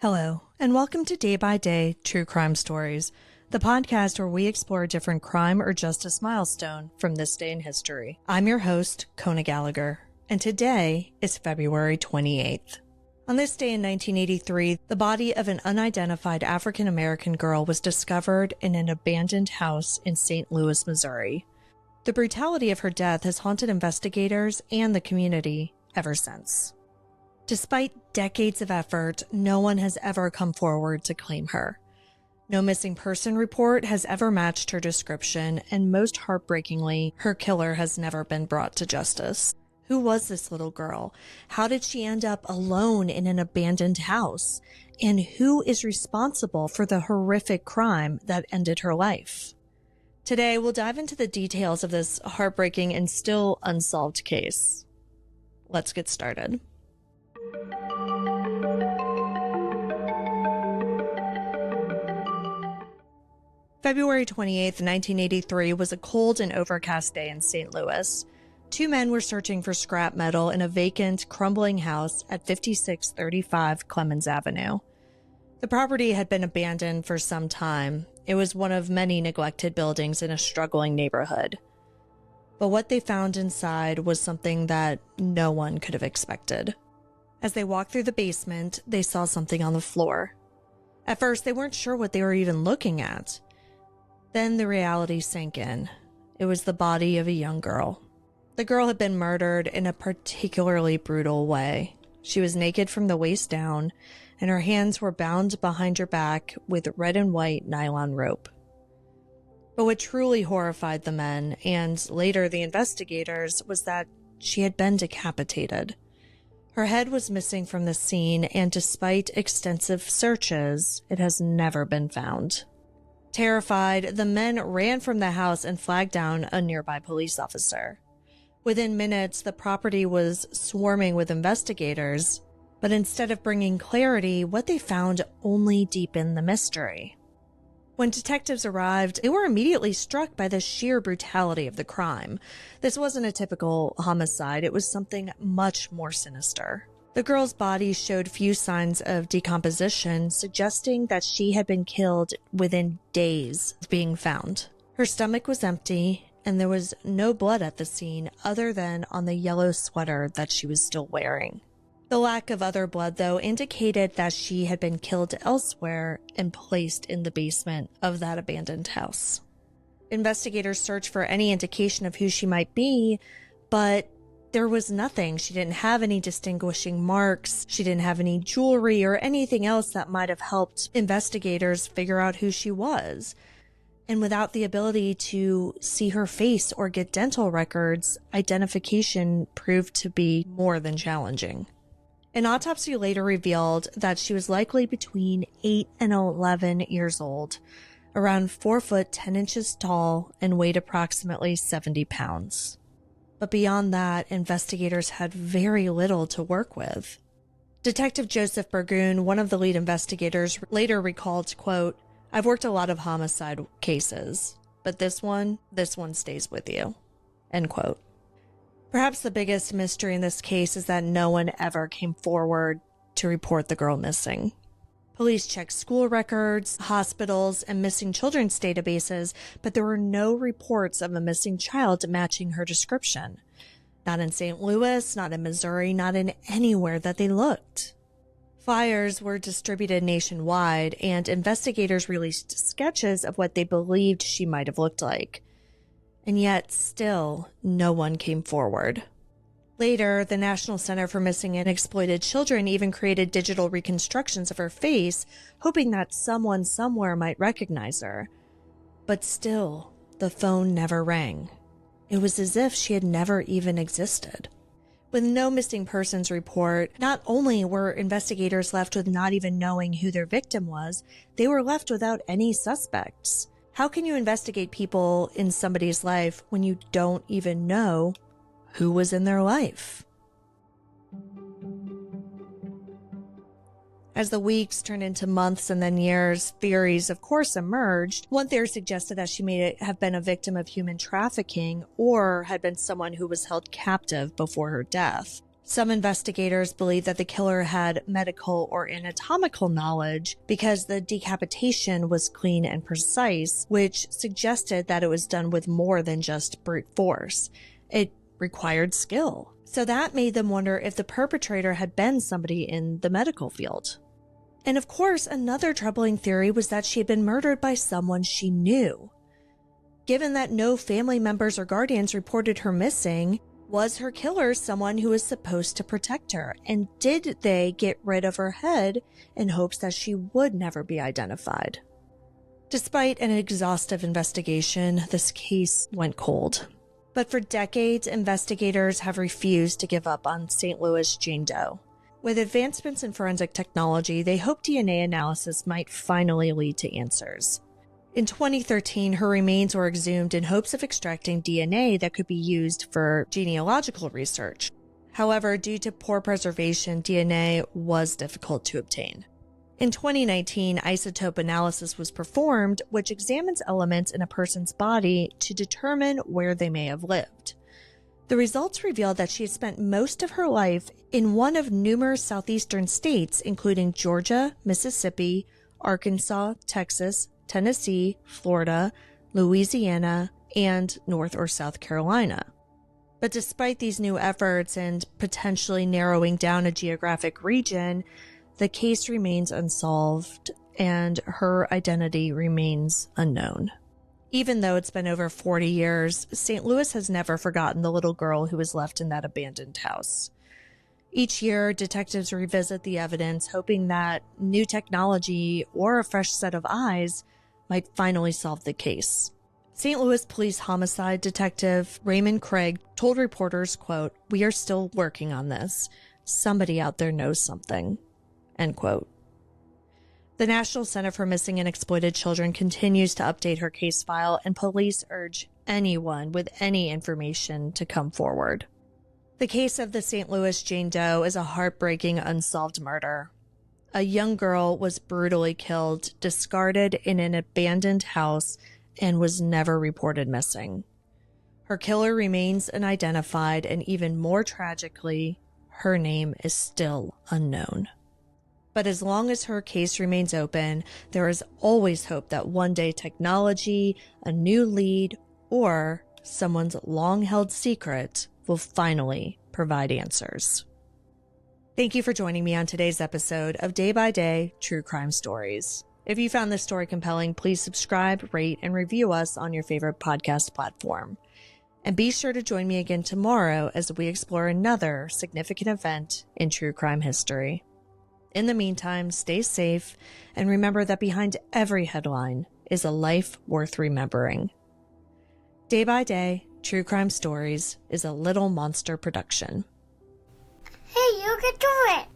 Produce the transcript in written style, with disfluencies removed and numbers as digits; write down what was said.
Hello, and welcome to Day by Day True Crime Stories, the podcast where we explore a different crime or justice milestone from this day in history. I'm your host, Kona Gallagher, and today is February 28th. On this day in 1983, the body of an unidentified African-American girl was discovered in an abandoned house in St. Louis, Missouri. The brutality of her death has haunted investigators and the community ever since. Despite decades of effort, no one has ever come forward to claim her. No missing person report has ever matched her description, and most heartbreakingly, her killer has never been brought to justice. Who was this little girl? How did she end up alone in an abandoned house? And who is responsible for the horrific crime that ended her life? Today, we'll dive into the details of this heartbreaking and still unsolved case. Let's get started. February 28th, 1983 was a cold and overcast day in St. Louis. Two men were searching for scrap metal in a vacant, crumbling house at 5635 Clemens Avenue. The property had been abandoned for some time. It was one of many neglected buildings in a struggling neighborhood. But what they found inside was something that no one could have expected. As they walked through the basement, they saw something on the floor. At first, they weren't sure what they were even looking at. Then the reality sank in. It was the body of a young girl. The girl had been murdered in a particularly brutal way. She was naked from the waist down, and her hands were bound behind her back with red and white nylon rope. But what truly horrified the men, and later the investigators, was that she had been decapitated. Her head was missing from the scene, and despite extensive searches, it has never been found. Terrified, the men ran from the house and flagged down a nearby police officer. Within minutes, the property was swarming with investigators, but instead of bringing clarity, what they found only deepened the mystery. When detectives arrived, they were immediately struck by the sheer brutality of the crime. This wasn't a typical homicide, it was something much more sinister. The girl's body showed few signs of decomposition, suggesting that she had been killed within days of being found. Her stomach was empty, and there was no blood at the scene other than on the yellow sweater that she was still wearing. The lack of other blood, though, indicated that she had been killed elsewhere and placed in the basement of that abandoned house. Investigators searched for any indication of who she might be, but there was nothing. She didn't have any distinguishing marks. She didn't have any jewelry or anything else that might have helped investigators figure out who she was. And without the ability to see her face or get dental records, identification proved to be more than challenging. An autopsy later revealed that she was likely between 8 and 11 years old, around 4 foot 10 inches tall, and weighed approximately 70 pounds. But beyond that, investigators had very little to work with. Detective Joseph Burgoon, one of the lead investigators, later recalled, quote, "I've worked a lot of homicide cases, but this one stays with you," end quote. Perhaps the biggest mystery in this case is that no one ever came forward to report the girl missing. Police checked school records, hospitals, and missing children's databases, but there were no reports of a missing child matching her description. Not in St. Louis, not in Missouri, not in anywhere that they looked. Flyers were distributed nationwide, and investigators released sketches of what they believed she might have looked like. And yet, still, no one came forward. Later, the National Center for Missing and Exploited Children even created digital reconstructions of her face, hoping that someone somewhere might recognize her. But still, the phone never rang. It was as if she had never even existed. With no missing persons report, not only were investigators left with not even knowing who their victim was, they were left without any suspects. How can you investigate people in somebody's life when you don't even know who was in their life? As the weeks turned into months and then years, theories, of course, emerged. One theory suggested that she may have been a victim of human trafficking or had been someone who was held captive before her death. Some investigators believe that the killer had medical or anatomical knowledge because the decapitation was clean and precise, which suggested that it was done with more than just brute force. It required skill. So that made them wonder if the perpetrator had been somebody in the medical field. And of course, another troubling theory was that she had been murdered by someone she knew. Given that no family members or guardians reported her missing, was her killer someone who was supposed to protect her? And did they get rid of her head in hopes that she would never be identified? Despite an exhaustive investigation, this case went cold. But for decades, investigators have refused to give up on St. Louis Jane Doe. With advancements in forensic technology, they hope DNA analysis might finally lead to answers. In 2013, her remains were exhumed in hopes of extracting DNA that could be used for genealogical research. However, due to poor preservation, DNA was difficult to obtain. In 2019, isotope analysis was performed, which examines elements in a person's body to determine where they may have lived. The results revealed that she had spent most of her life in one of numerous southeastern states, including Georgia, Mississippi, Arkansas, Texas, Tennessee, Florida, Louisiana, and North or South Carolina. But despite these new efforts and potentially narrowing down a geographic region, the case remains unsolved and her identity remains unknown. Even though it's been over 40 years, St. Louis has never forgotten the little girl who was left in that abandoned house. Each year, detectives revisit the evidence, hoping that new technology or a fresh set of eyes might finally solve the case. St. Louis Police Homicide Detective Raymond Craig told reporters, quote, "We are still working on this. Somebody out there knows something," end quote. The National Center for Missing and Exploited Children continues to update her case file, and police urge anyone with any information to come forward. The case of the St. Louis Jane Doe is a heartbreaking unsolved murder. A young girl was brutally killed, discarded in an abandoned house, and was never reported missing. Her killer remains unidentified, and even more tragically, her name is still unknown. But as long as her case remains open, there is always hope that one day technology, a new lead, or someone's long-held secret will finally provide answers. Thank you for joining me on today's episode of Day by Day True Crime Stories. If you found this story compelling, please subscribe, rate, and review us on your favorite podcast platform. And be sure to join me again tomorrow as we explore another significant event in true crime history. In the meantime, stay safe and remember that behind every headline is a life worth remembering. Day by Day True Crime Stories is a Little Monster production. Hey, you can do it!